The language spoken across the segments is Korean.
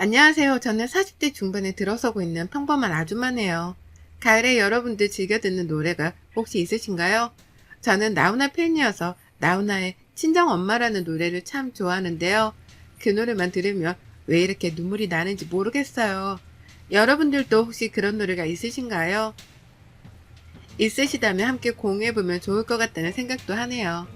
안녕하세요. 저는 40대 중반에 들어서고 있는 평범한 아줌마네요. 가을에 여러분들 즐겨 듣는 노래가 혹시 있으신가요? 저는 나훈아 팬이어서 나훈아의 친정엄마라는 노래를 참 좋아하는데요. 그 노래만 들으면 왜 이렇게 눈물이 나는지 모르겠어요. 여러분들도 혹시 그런 노래가 있으신가요? 있으시다면 함께 공유해보면 좋을 것 같다는 생각도 하네요.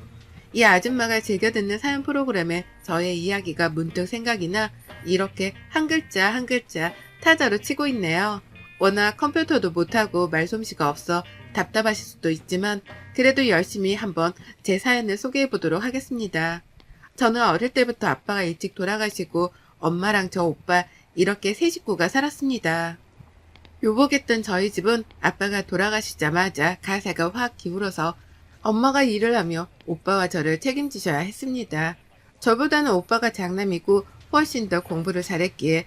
이 아줌마가 즐겨 듣는 사연 프로그램에 저의 이야기가 문득 생각이 나 이렇게 한 글자 한 글자 타자로 치고 있네요. 워낙 컴퓨터도 못하고 말솜씨가 없어 답답하실 수도 있지만 그래도 열심히 한번 제 사연을 소개해 보도록 하겠습니다. 저는 어릴 때부터 아빠가 일찍 돌아가시고 엄마랑 저 오빠 이렇게 세 식구가 살았습니다. 요복했던 저희 집은 아빠가 돌아가시자마자 가세가 확 기울어서 엄마가 일을 하며 오빠와 저를 책임지셔야 했습니다. 저보다는 오빠가 장남이고 훨씬 더 공부를 잘했기에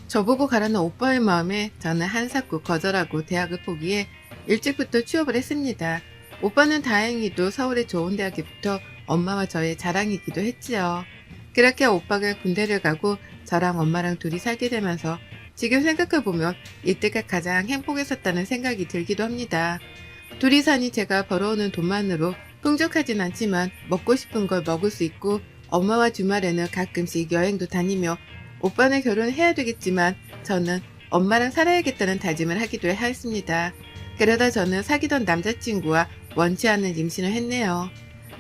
저보고 가라는 오빠의 마음에 저는 한사코 거절하고 대학을 포기해 일찍부터 취업을 했습니다. 오빠는 다행히도 서울의 좋은 대학에 붙어 엄마와 저의 자랑이기도 했지요. 그렇게 오빠가 군대를 가고 저랑 엄마랑 둘이 살게 되면서 지금 생각해보면 이때가 가장 행복했었다는 생각이 들기도 합니다. 둘이 사니 제가 벌어오는 돈만으로 풍족하진 않지만 먹고 싶은 걸 먹을 수 있고 엄마와 주말에는 가끔씩 여행도 다니며 오빠는 결혼해야 되겠지만 저는 엄마랑 살아야겠다는 다짐을 하기도 하였습니다. 그러다 저는 사귀던 남자친구와 원치 않는 임신을 했네요.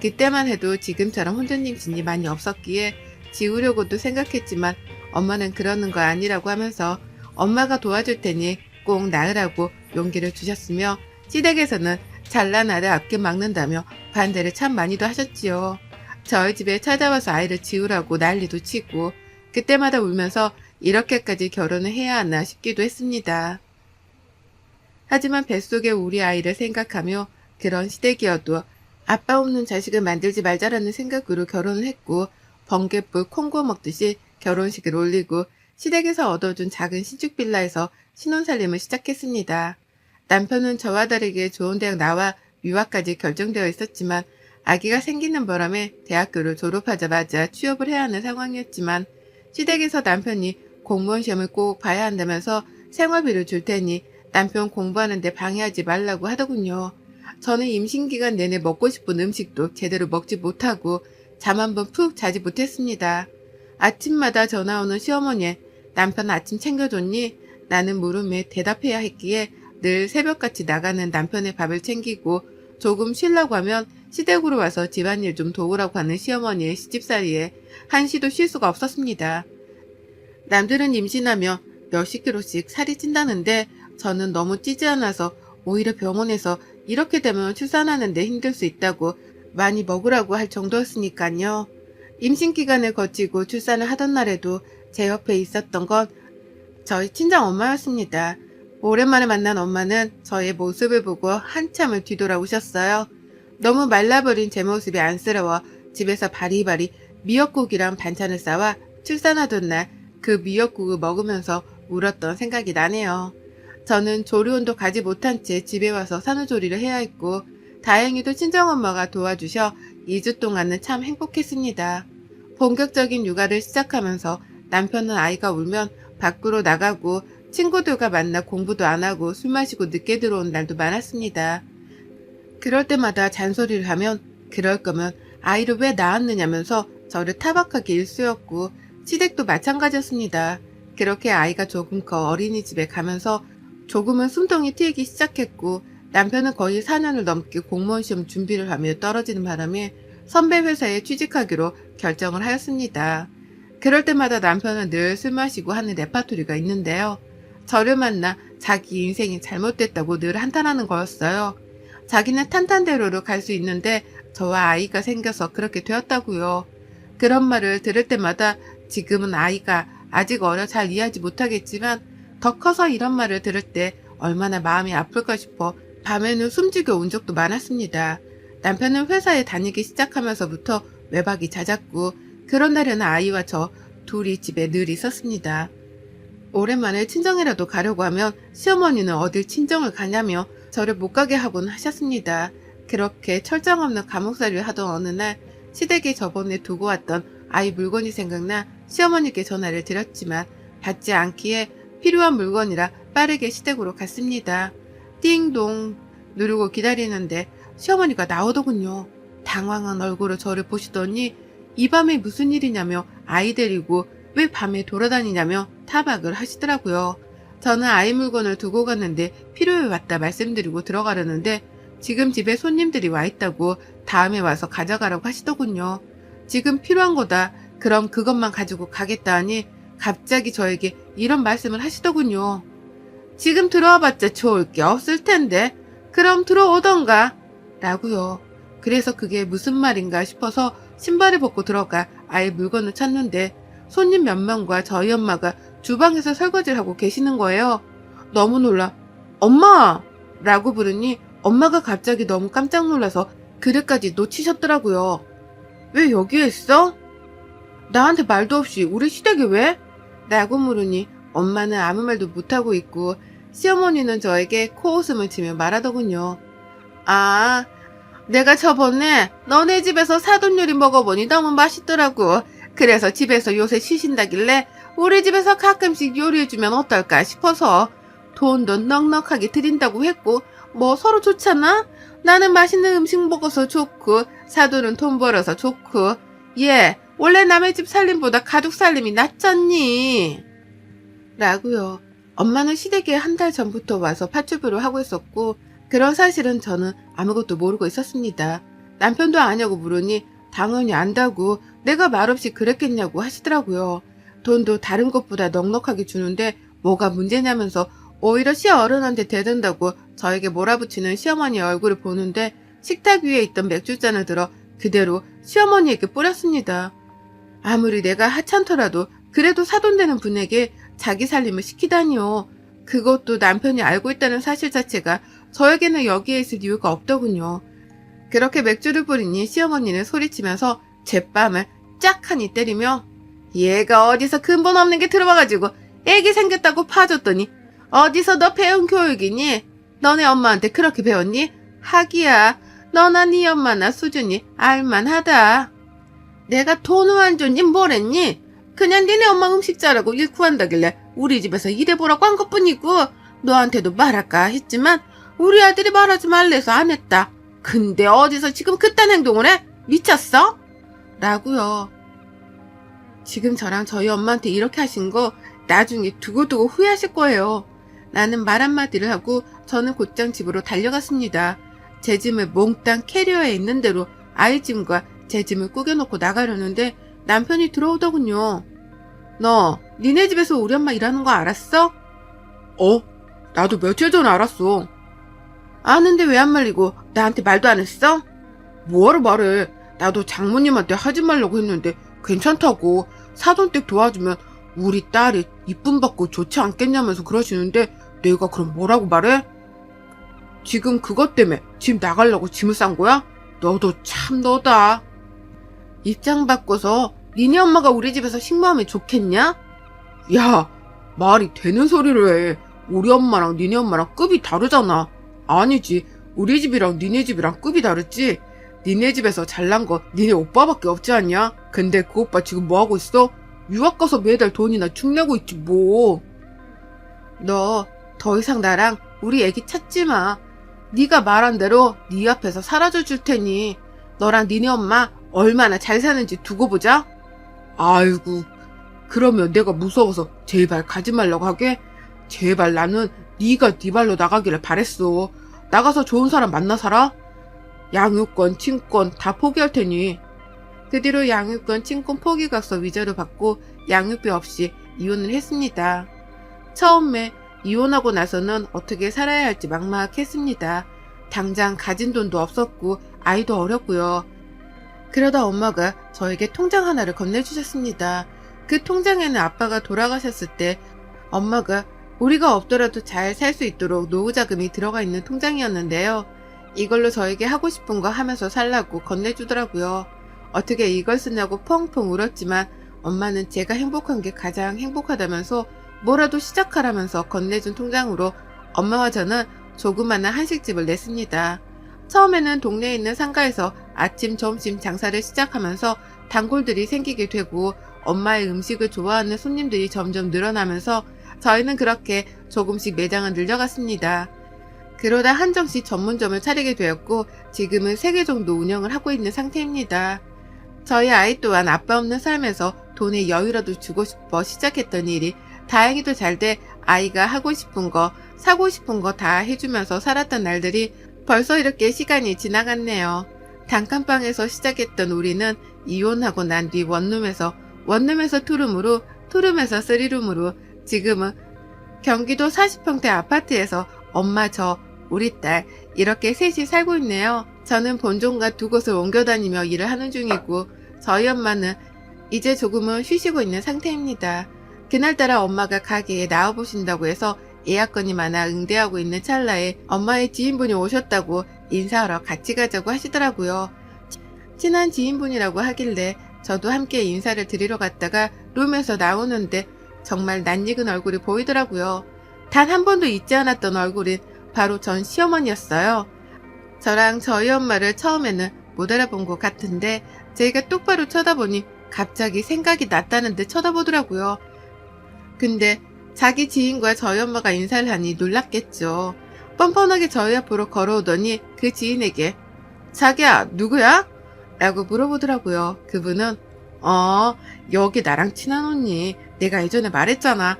그때만 해도 지금처럼 혼전 임신이 많이 없었기에 지우려고도 생각했지만 엄마는 그러는 거 아니라고 하면서 엄마가 도와줄 테니 꼭 낳으라고 용기를 주셨으며 시댁에서는 잘난 아들 앞길 막는다며 반대를 참 많이도 하셨지요. 저희 집에 찾아와서 아이를 지우라고 난리도 치고 그때마다 울면서 이렇게까지 결혼을 해야 하나 싶기도 했습니다. 하지만 뱃속에 우리 아이를 생각하며 그런 시댁이어도 아빠 없는 자식을 만들지 말자라는 생각으로 결혼을 했고 번갯불 콩고 먹듯이 결혼식을 올리고 시댁에서 얻어준 작은 신축 빌라에서 신혼살림을 시작했습니다. 남편은 저와 다르게 좋은 대학 나와 유학까지 결정되어 있었지만 아기가 생기는 바람에 대학교를 졸업하자마자 취업을 해야 하는 상황이었지만 시댁에서 남편이 공무원 시험을 꼭 봐야 한다면서 생활비를 줄 테니 남편 공부하는데 방해하지 말라고 하더군요. 저는 임신기간 내내 먹고 싶은 음식도 제대로 먹지 못하고 잠 한 번 푹 자지 못했습니다. 아침마다 전화 오는 시어머니에 남편 아침 챙겨줬니? 나는 물음에 대답해야 했기에 늘 새벽같이 나가는 남편의 밥을 챙기고 조금 쉬려고 하면 시댁으로 와서 집안일 좀 도우라고 하는 시어머니의 시집살이에 한시도 쉴 수가 없었습니다. 남들은 임신하며 몇십 킬로씩 살이 찐다는데 저는 너무 찌지 않아서 오히려 병원에서 이렇게 되면 출산하는데 힘들 수 있다고 많이 먹으라고 할 정도였으니까요. 임신 기간을 거치고 출산을 하던 날에도 제 옆에 있었던 건 저희 친정 엄마였습니다. 오랜만에 만난 엄마는 저의 모습을 보고 한참을 뒤돌아오셨어요. 너무 말라버린 제 모습이 안쓰러워 집에서 바리바리 미역국이랑 반찬을 싸와 출산하던 날 그 미역국을 먹으면서 울었던 생각이 나네요. 저는 조리원도 가지 못한 채 집에 와서 산후조리를 해야 했고 다행히도 친정엄마가 도와주셔 2주 동안은 참 행복했습니다. 본격적인 육아를 시작하면서 남편은 아이가 울면 밖으로 나가고 친구들과 만나 공부도 안 하고 술 마시고 늦게 들어온 날도 많았습니다. 그럴 때마다 잔소리를 하면 그럴 거면 아이를 왜 낳았느냐면서 저를 타박하기 일쑤였고 시댁도 마찬가지였습니다. 그렇게 아이가 조금 커 어린이집에 가면서 조금은 숨통이 트이기 시작했고 남편은 거의 4년을 넘게 공무원 시험 준비를 하며 떨어지는 바람에 선배 회사에 취직하기로 결정을 하였습니다. 그럴 때마다 남편은 늘 술 마시고 하는 레파토리가 있는데요. 저를 만나 자기 인생이 잘못됐다고 늘 한탄하는 거였어요. 자기는 탄탄대로로 갈 수 있는데 저와 아이가 생겨서 그렇게 되었다고요. 그런 말을 들을 때마다 지금은 아이가 아직 어려 잘 이해하지 못하겠지만 더 커서 이런 말을 들을 때 얼마나 마음이 아플까 싶어 밤에는 숨지겨 운 적도 많았습니다. 남편은 회사에 다니기 시작하면서부터 외박이 잦았고 그런 날에는 아이와 저 둘이 집에 늘 있었습니다. 오랜만에 친정이라도 가려고 하면 시어머니는 어딜 친정을 가냐며 저를 못 가게 하곤 하셨습니다. 그렇게 철장 없는 감옥살이를 하던 어느 날 시댁에 저번에 두고 왔던 아이 물건이 생각나 시어머니께 전화를 드렸지만 받지 않기에 필요한 물건이라 빠르게 시댁으로 갔습니다. 띵동 누르고 기다리는데 시어머니가 나오더군요. 당황한 얼굴로 저를 보시더니 이 밤에 무슨 일이냐며 아이 데리고 왜 밤에 돌아다니냐며 타박을 하시더라고요. 저는 아이 물건을 두고 갔는데 필요해 왔다 말씀드리고 들어가려는데 지금 집에 손님들이 와 있다고 다음에 와서 가져가라고 하시더군요. 지금 필요한 거다. 그럼 그것만 가지고 가겠다 하니 갑자기 저에게 이런 말씀을 하시더군요. 지금 들어와봤자 좋을 게 없을 텐데 그럼 들어오던가 라고요. 그래서 그게 무슨 말인가 싶어서 신발을 벗고 들어가 아이 물건을 찾는데 손님 몇 명과 저희 엄마가 주방에서 설거지를 하고 계시는 거예요. 너무 놀라 엄마! 라고 부르니 엄마가 갑자기 너무 깜짝 놀라서 그릇까지 놓치셨더라고요. 왜 여기에 있어? 나한테 말도 없이 우리 시댁에 왜? 라고 물으니 엄마는 아무 말도 못하고 있고 시어머니는 저에게 코웃음을 치며 말하더군요. 아, 내가 저번에 너네 집에서 사돈 요리 먹어보니 너무 맛있더라고. 그래서 집에서 요새 쉬신다길래 우리 집에서 가끔씩 요리해주면 어떨까 싶어서 돈도 넉넉하게 드린다고 했고 뭐 서로 좋잖아? 나는 맛있는 음식 먹어서 좋고 사돈은 돈 벌어서 좋고 얘 원래 남의 집 살림보다 가족 살림이 낫잖니? 라고요. 엄마는 시댁에 한 달 전부터 와서 파출부를 하고 있었고 그런 사실은 저는 아무것도 모르고 있었습니다. 남편도 아냐고 물으니 당연히 안다고 내가 말없이 그랬겠냐고 하시더라고요. 돈도 다른 것보다 넉넉하게 주는데 뭐가 문제냐면서 오히려 시어른한테 대든다고 저에게 몰아붙이는 시어머니의 얼굴을 보는데 식탁 위에 있던 맥주잔을 들어 그대로 시어머니에게 뿌렸습니다. 아무리 내가 하찮더라도 그래도 사돈되는 분에게 자기 살림을 시키다니요. 그것도 남편이 알고 있다는 사실 자체가 저에게는 여기에 있을 이유가 없더군요. 그렇게 맥주를 뿌리니 시어머니는 소리치면서 제 뺨을 짝하니 때리며 얘가 어디서 근본 없는 게 들어와가지고 애기 생겼다고 파줬더니 어디서 너 배운 교육이니? 너네 엄마한테 그렇게 배웠니? 하기야 너나 네 엄마나 수준이 알만하다. 내가 돈을 안 줬니 뭐랬니? 그냥 니네 엄마 음식 잘하고 일 구한다길래 우리 집에서 일해보라고 한 것뿐이고 너한테도 말할까 했지만 우리 아들이 말하지 말래서 안 했다. 근데 어디서 지금 그딴 행동을 해? 미쳤어? 라고요. 지금 저랑 저희 엄마한테 이렇게 하신 거 나중에 두고두고 후회하실 거예요. 나는 말 한마디를 하고 저는 곧장 집으로 달려갔습니다. 제 짐을 몽땅 캐리어에 있는 대로 아이 짐과 제 짐을 꾸겨놓고 나가려는데 남편이 들어오더군요. 너 니네 집에서 우리 엄마 일하는 거 알았어? 나도 며칠 전에 알았어. 아는데 왜 안 말리고 나한테 말도 안 했어? 뭐하러 말해. 나도 장모님한테 하지 말라고 했는데 괜찮다고 사돈댁 도와주면 우리 딸이 이쁨 받고 좋지 않겠냐면서 그러시는데 내가 그럼 뭐라고 말해? 지금 그것 때문에 집 나가려고 짐을 싼 거야? 너도 참 너다. 입장 바꿔서 니네 엄마가 우리 집에서 식모하면 좋겠냐? 야, 말이 되는 소리를 해. 우리 엄마랑 니네 엄마랑 급이 다르잖아. 아니지, 우리 집이랑 니네 집이랑 급이 다르지. 니네 집에서 잘난 거 니네 오빠밖에 없지 않냐? 근데 그 오빠 지금 뭐하고 있어? 유학 가서 매달 돈이나 축내고 있지 뭐. 너 더 이상 나랑 우리 애기 찾지 마. 네가 말한 대로 네 앞에서 사라져 줄 테니 너랑 니네 엄마 얼마나 잘 사는지 두고 보자. 아이고, 그러면 내가 무서워서 제발 가지 말라고 하게? 제발 나는 네가 네 발로 나가기를 바랬어. 나가서 좋은 사람 만나 살아? 양육권, 친권 다 포기할 테니. 그 뒤로 양육권, 친권 포기각서 위자료 받고 양육비 없이 이혼을 했습니다. 처음에 이혼하고 나서는 어떻게 살아야 할지 막막했습니다. 당장 가진 돈도 없었고 아이도 어렸고요. 그러다 엄마가 저에게 통장 하나를 건네주셨습니다. 그 통장에는 아빠가 돌아가셨을 때 엄마가 우리가 없더라도 잘 살 수 있도록 노후자금이 들어가 있는 통장이었는데요. 이걸로 저에게 하고 싶은 거 하면서 살라고 건네주더라고요. 어떻게 이걸 쓰냐고 펑펑 울었지만 엄마는 제가 행복한 게 가장 행복하다면서 뭐라도 시작하라면서 건네준 통장으로 엄마와 저는 조그마한 한식집을 냈습니다. 처음에는 동네에 있는 상가에서 아침, 점심 장사를 시작하면서 단골들이 생기게 되고 엄마의 음식을 좋아하는 손님들이 점점 늘어나면서 저희는 그렇게 조금씩 매장을 늘려갔습니다. 그러다 한정식 전문점을 차리게 되었고 지금은 3개 정도 운영을 하고 있는 상태입니다. 저희 아이 또한 아빠 없는 삶에서 돈의 여유라도 주고 싶어 시작했던 일이 다행히도 잘 돼 아이가 하고 싶은 거, 사고 싶은 거 다 해주면서 살았던 날들이 벌써 이렇게 시간이 지나갔네요. 단칸방에서 시작했던 우리는 이혼하고 난 뒤 원룸에서 투룸으로, 투룸에서 쓰리룸으로 지금은 경기도 40평대 아파트에서 엄마 우리 딸 이렇게 셋이 살고 있네요. 저는 본종과 2곳을 옮겨 다니며 일을 하는 중이고 저희 엄마는 이제 조금은 쉬시고 있는 상태입니다. 그날따라 엄마가 가게에 나와보신다고 해서 예약건이 많아 응대하고 있는 찰나에 엄마의 지인분이 오셨다고 인사하러 같이 가자고 하시더라고요. 친한 지인분이라고 하길래 저도 함께 인사를 드리러 갔다가 룸에서 나오는데 정말 낯익은 얼굴이 보이더라고요. 단 한 번도 잊지 않았던 얼굴인 바로 전 시어머니였어요. 저랑 저희 엄마를 처음에는 못 알아본 것 같은데 제가 똑바로 쳐다보니 갑자기 생각이 났다는 듯 쳐다보더라고요. 근데 자기 지인과 저희 엄마가 인사를 하니 놀랐겠죠. 뻔뻔하게 저희 앞으로 걸어오더니 그 지인에게 자기야 누구야? 라고 물어보더라고요. 그분은 여기 나랑 친한 언니 내가 예전에 말했잖아.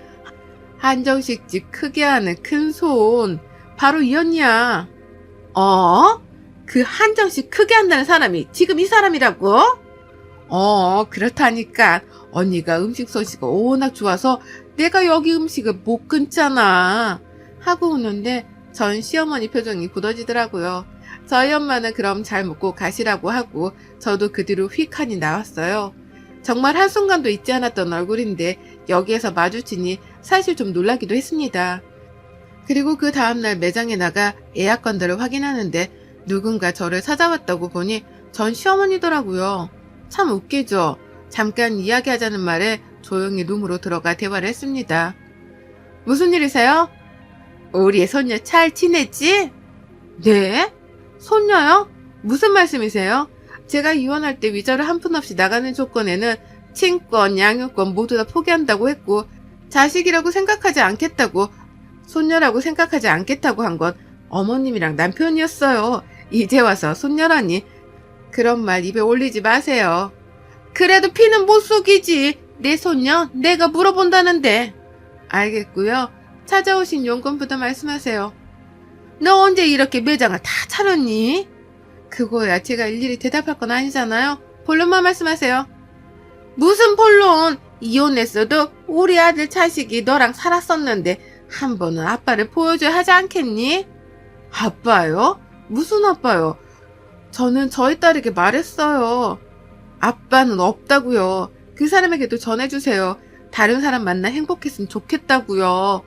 한정식집 크게 하는 큰손 바로 이 언니야. 그 한정식 크게 한다는 사람이 지금 이 사람이라고? 그렇다니까. 언니가 음식 솜씨가 워낙 좋아서 내가 여기 음식을 못 끊잖아. 하고 오는데 전 시어머니 표정이 굳어지더라고요. 저희 엄마는 그럼 잘 먹고 가시라고 하고 저도 그 뒤로 휙하니 나왔어요. 정말 한순간도 잊지 않았던 얼굴인데 여기에서 마주치니 사실 좀 놀라기도 했습니다. 그리고 그 다음날 매장에 나가 예약건들을 확인하는데 누군가 저를 찾아왔다고 보니 전 시어머니더라고요. 참 웃기죠. 잠깐 이야기하자는 말에 조용히 룸으로 들어가 대화를 했습니다. 무슨 일이세요? 우리의 손녀 잘 지냈지? 네? 손녀요? 무슨 말씀이세요? 제가 이혼할 때 위자료 한 푼 없이 나가는 조건에는 친권, 양육권 모두 다 포기한다고 했고 자식이라고 생각하지 않겠다고, 손녀라고 생각하지 않겠다고 한 건 어머님이랑 남편이었어요. 이제 와서 손녀라니. 그런 말 입에 올리지 마세요. 그래도 피는 못 속이지. 내 손녀 내가 물어본다는데. 알겠고요. 찾아오신 용건부터 말씀하세요. 너 언제 이렇게 매장을 다 차렸니? 그거야 제가 일일이 대답할 건 아니잖아요. 본론만 말씀하세요. 무슨 본론? 이혼했어도 우리 아들 자식이 너랑 살았었는데 한 번은 아빠를 보여줘야 하지 않겠니? 아빠요? 무슨 아빠요? 저는 저희 딸에게 말했어요. 아빠는 없다고요. 그 사람에게도 전해주세요. 다른 사람 만나 행복했으면 좋겠다고요.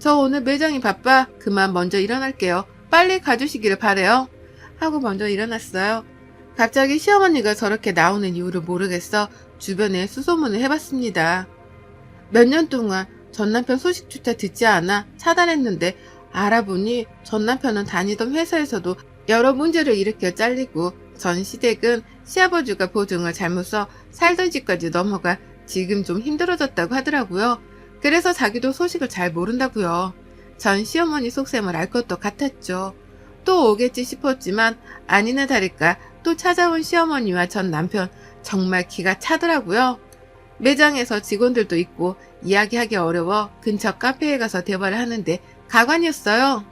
저 오늘 매장이 바빠. 그만 먼저 일어날게요. 빨리 가주시기를 바래요. 하고 먼저 일어났어요. 갑자기 시어머니가 저렇게 나오는 이유를 모르겠어 주변에 수소문을 해봤습니다. 몇 년 동안 전 남편 소식조차 듣지 않아 차단했는데 알아보니 전 남편은 다니던 회사에서도 여러 문제를 일으켜 잘리고 전 시댁은 시아버지가 보증을 잘못 써 살던 집까지 넘어가 지금 좀 힘들어졌다고 하더라고요. 그래서 자기도 소식을 잘 모른다고요. 전 시어머니 속셈을 알 것도 같았죠. 또 오겠지 싶었지만 아니나 다를까 또 찾아온 시어머니와 전 남편 정말 기가 차더라고요. 매장에서 직원들도 있고 이야기하기 어려워 근처 카페에 가서 대화를 하는데 가관이었어요.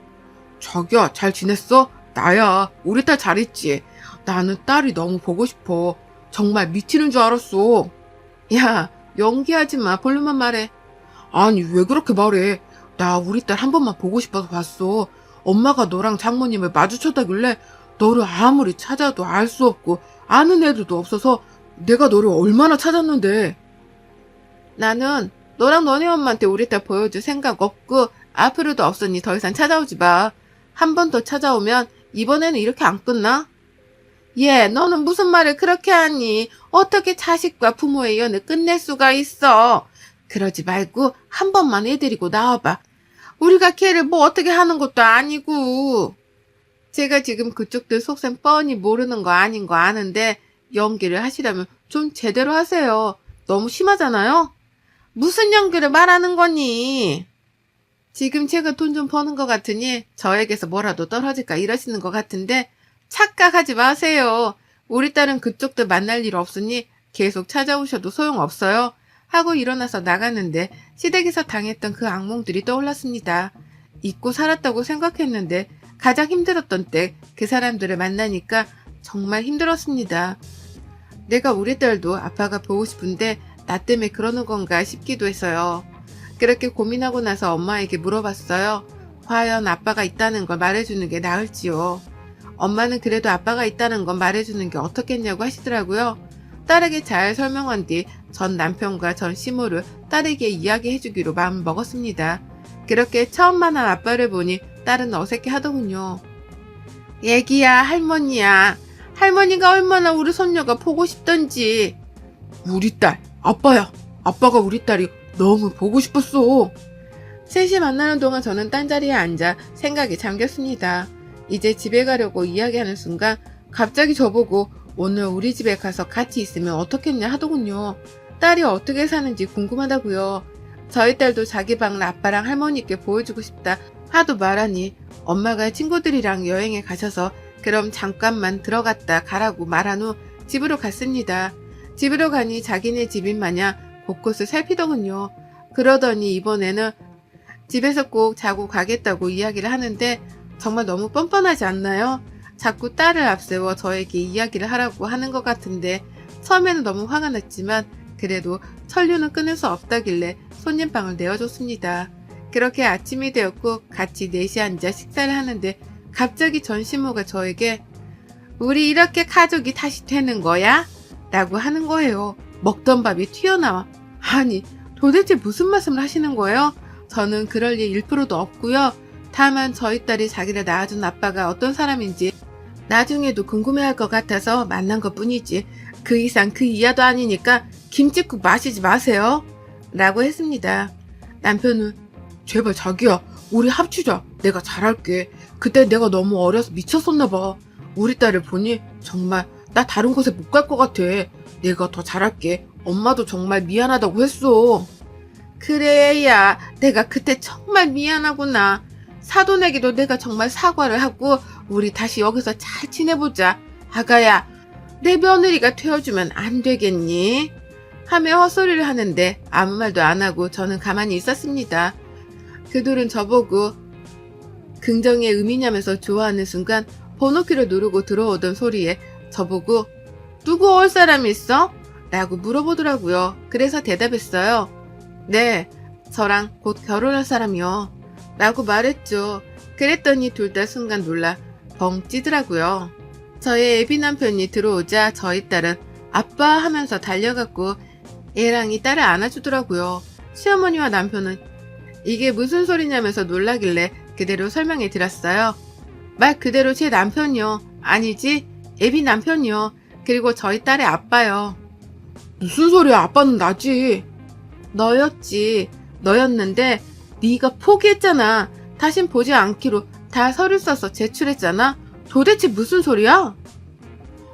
자기야 잘 지냈어? 나야. 우리 딸 잘 있지? 나는 딸이 너무 보고 싶어. 정말 미치는 줄 알았어. 야 연기하지 마. 본론만 말해. 아니 왜 그렇게 말해. 나 우리 딸 한 번만 보고 싶어서 봤어. 엄마가 너랑 장모님을 마주쳤다길래 너를 아무리 찾아도 알 수 없고 아는 애들도 없어서 내가 너를 얼마나 찾았는데. 나는 너랑 너네 엄마한테 우리 딸 보여줄 생각 없고 앞으로도 없으니 더 이상 찾아오지 마. 한 번 더 찾아오면 이번에는 이렇게 안 끝나? 얘 너는 무슨 말을 그렇게 하니? 어떻게 자식과 부모의 연을 끝낼 수가 있어? 그러지 말고 한 번만 애 데리고 나와봐. 우리가 걔를 뭐 어떻게 하는 것도 아니고. 제가 지금 그쪽들 속셈 뻔히 모르는 거 아닌 거 아는데 연기를 하시려면 좀 제대로 하세요. 너무 심하잖아요? 무슨 연기를 말하는 거니? 지금 제가 돈 좀 버는 것 같으니 저에게서 뭐라도 떨어질까 이러시는 것 같은데 착각하지 마세요. 우리 딸은 그쪽도 만날 일 없으니 계속 찾아오셔도 소용없어요. 하고 일어나서 나갔는데 시댁에서 당했던 그 악몽들이 떠올랐습니다. 잊고 살았다고 생각했는데 가장 힘들었던 때 그 사람들을 만나니까 정말 힘들었습니다. 내가 우리 딸도 아빠가 보고 싶은데 나 때문에 그러는 건가 싶기도 했어요. 그렇게 고민하고 나서 엄마에게 물어봤어요. 과연 아빠가 있다는 걸 말해주는 게 나을지요. 엄마는 그래도 아빠가 있다는 건 말해주는 게 어떻겠냐고 하시더라고요. 딸에게 잘 설명한 뒤 전 남편과 전 시모를 딸에게 이야기해주기로 마음을 먹었습니다. 그렇게 처음 만난 아빠를 보니 딸은 어색해 하더군요. 애기야, 할머니야. 할머니가 얼마나 우리 손녀가 보고 싶던지. 우리 딸, 아빠야. 아빠가 우리 딸이 너무 보고 싶었어. 셋이 만나는 동안 저는 딴자리에 앉아 생각에 잠겼습니다. 이제 집에 가려고 이야기하는 순간 갑자기 저보고 오늘 우리 집에 가서 같이 있으면 어떻겠냐 하더군요. 딸이 어떻게 사는지 궁금하다고요. 저희 딸도 자기 방을 아빠랑 할머니께 보여주고 싶다 하도 말하니 엄마가 친구들이랑 여행에 가셔서 그럼 잠깐만 들어갔다 가라고 말한 후 집으로 갔습니다. 집으로 가니 자기네 집인 마냥 곳곳을 살피더군요. 그러더니 이번에는 집에서 꼭 자고 가겠다고 이야기를 하는데 정말 너무 뻔뻔하지 않나요? 자꾸 딸을 앞세워 저에게 이야기를 하라고 하는 것 같은데 처음에는 너무 화가 났지만 그래도 천류는 끊을 수 없다길래 손님방을 내어줬습니다. 그렇게 아침이 되었고 같이 넷이 앉아 식사를 하는데 갑자기 전시모가 저에게 우리 이렇게 가족이 다시 되는 거야? 라고 하는 거예요. 먹던 밥이 튀어나와. 아니 도대체 무슨 말씀을 하시는 거예요? 저는 그럴 일 1%도 없고요. 다만 저희 딸이 자기를 낳아준 아빠가 어떤 사람인지 나중에도 궁금해할 것 같아서 만난 것 뿐이지 그 이상 그 이하도 아니니까 김칫국 마시지 마세요. 라고 했습니다. 남편은 제발 자기야 우리 합치자. 내가 잘할게. 그때 내가 너무 어려서 미쳤었나 봐. 우리 딸을 보니 정말 나 다른 곳에 못 갈 것 같아. 내가 더 잘할게. 엄마도 정말 미안하다고 했어. 그래 야 내가 그때 정말 미안하구나. 사돈에게도 내가 정말 사과를 하고 우리 다시 여기서 잘 지내보자. 아가야 내 며느리가 되어주면 안 되겠니? 하며 헛소리를 하는데 아무 말도 안 하고 저는 가만히 있었습니다. 그들은 저보고 긍정의 의미냐면서 좋아하는 순간 번호키를 누르고 들어오던 소리에 저보고 누구 올 사람 있어? 라고 물어보더라고요. 그래서 대답했어요. 네, 저랑 곧 결혼할 사람이요. 라고 말했죠. 그랬더니 둘 다 순간 놀라 벙 찌더라고요. 저의 애비 남편이 들어오자 저희 딸은 아빠 하면서 달려갔고 애랑이 딸을 안아주더라고요. 시어머니와 남편은 이게 무슨 소리냐면서 놀라길래 그대로 설명해 드렸어요. 말 그대로 제 남편이요. 아니지, 애비 남편이요. 그리고 저희 딸의 아빠요. 무슨 소리야? 아빠는 나지. 너였지. 너였는데 네가 포기했잖아. 다신 보지 않기로 다 서류 써서 제출했잖아. 도대체 무슨 소리야?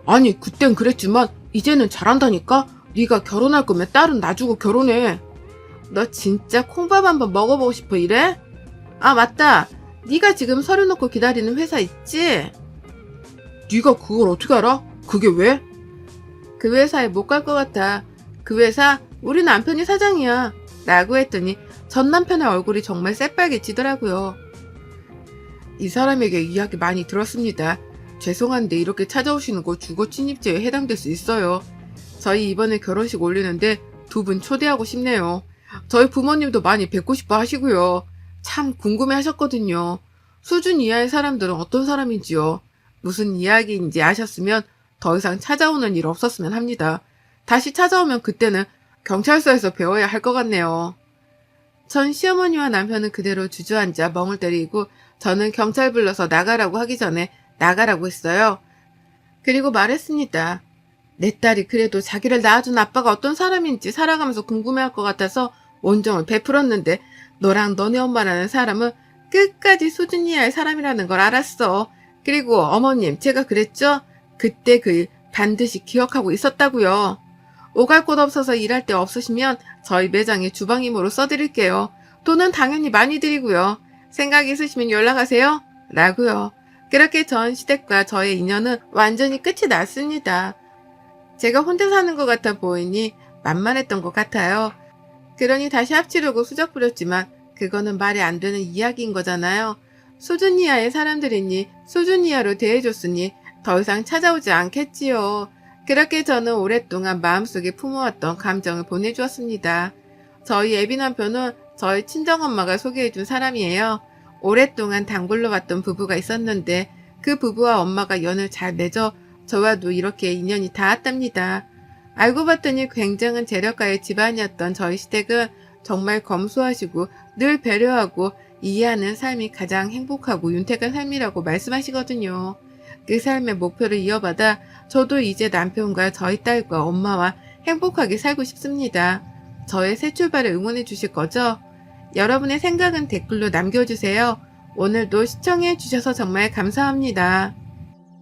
아니 그땐 그랬지만 이제는 잘한다니까. 네가 결혼할 거면 딸은 놔주고 결혼해. 너 진짜 콩밥 한번 먹어보고 싶어 이래? 아 맞다. 네가 지금 서류 놓고 기다리는 회사 있지? 네가 그걸 어떻게 알아? 그게 왜? 그 회사에 못 갈 것 같아. 그 회사 우리 남편이 사장이야. 라고 했더니 전 남편의 얼굴이 정말 새빨개지더라고요. 이 사람에게 이야기 많이 들었습니다. 죄송한데 이렇게 찾아오시는 거 주거 침입죄에 해당될 수 있어요. 저희 이번에 결혼식 올리는데 두 분 초대하고 싶네요. 저희 부모님도 많이 뵙고 싶어 하시고요. 참 궁금해 하셨거든요. 수준 이하의 사람들은 어떤 사람인지요. 무슨 이야기인지 아셨으면 더 이상 찾아오는 일 없었으면 합니다. 다시 찾아오면 그때는 경찰서에서 배워야 할 것 같네요. 전 시어머니와 남편은 그대로 주저앉아 멍을 때리고 저는 경찰 불러서 나가라고 하기 전에 나가라고 했어요. 그리고 말했습니다. 내 딸이 그래도 자기를 낳아준 아빠가 어떤 사람인지 살아가면서 궁금해할 것 같아서 온정을 베풀었는데 너랑 너네 엄마라는 사람은 끝까지 수준 이하의 사람이라는 걸 알았어. 그리고 어머님 제가 그랬죠? 그때 그 일 반드시 기억하고 있었다고요. 오갈 곳 없어서 일할 데 없으시면 저희 매장에 주방임으로 써드릴게요. 돈은 당연히 많이 드리고요. 생각 있으시면 연락하세요. 라고요. 그렇게 전 시댁과 저의 인연은 완전히 끝이 났습니다. 제가 혼자 사는 것 같아 보이니 만만했던 것 같아요. 그러니 다시 합치려고 수작 부렸지만 그거는 말이 안 되는 이야기인 거잖아요. 수준 이하의 사람들이니 수준 이하로 대해줬으니 더 이상 찾아오지 않겠지요. 그렇게 저는 오랫동안 마음속에 품어왔던 감정을 보내주었습니다. 저희 애비 남편은 저희 친정엄마가 소개해준 사람이에요. 오랫동안 단골로 왔던 부부가 있었는데 그 부부와 엄마가 연을 잘 맺어 저와도 이렇게 인연이 닿았답니다. 알고 봤더니 굉장한 재력가의 집안이었던 저희 시댁은 정말 검소하시고 늘 배려하고 이해하는 삶이 가장 행복하고 윤택한 삶이라고 말씀하시거든요. 그 삶의 목표를 이어받아 저도 이제 남편과 저희 딸과 엄마와 행복하게 살고 싶습니다. 저의 새 출발을 응원해 주실 거죠? 여러분의 생각은 댓글로 남겨주세요. 오늘도 시청해 주셔서 정말 감사합니다.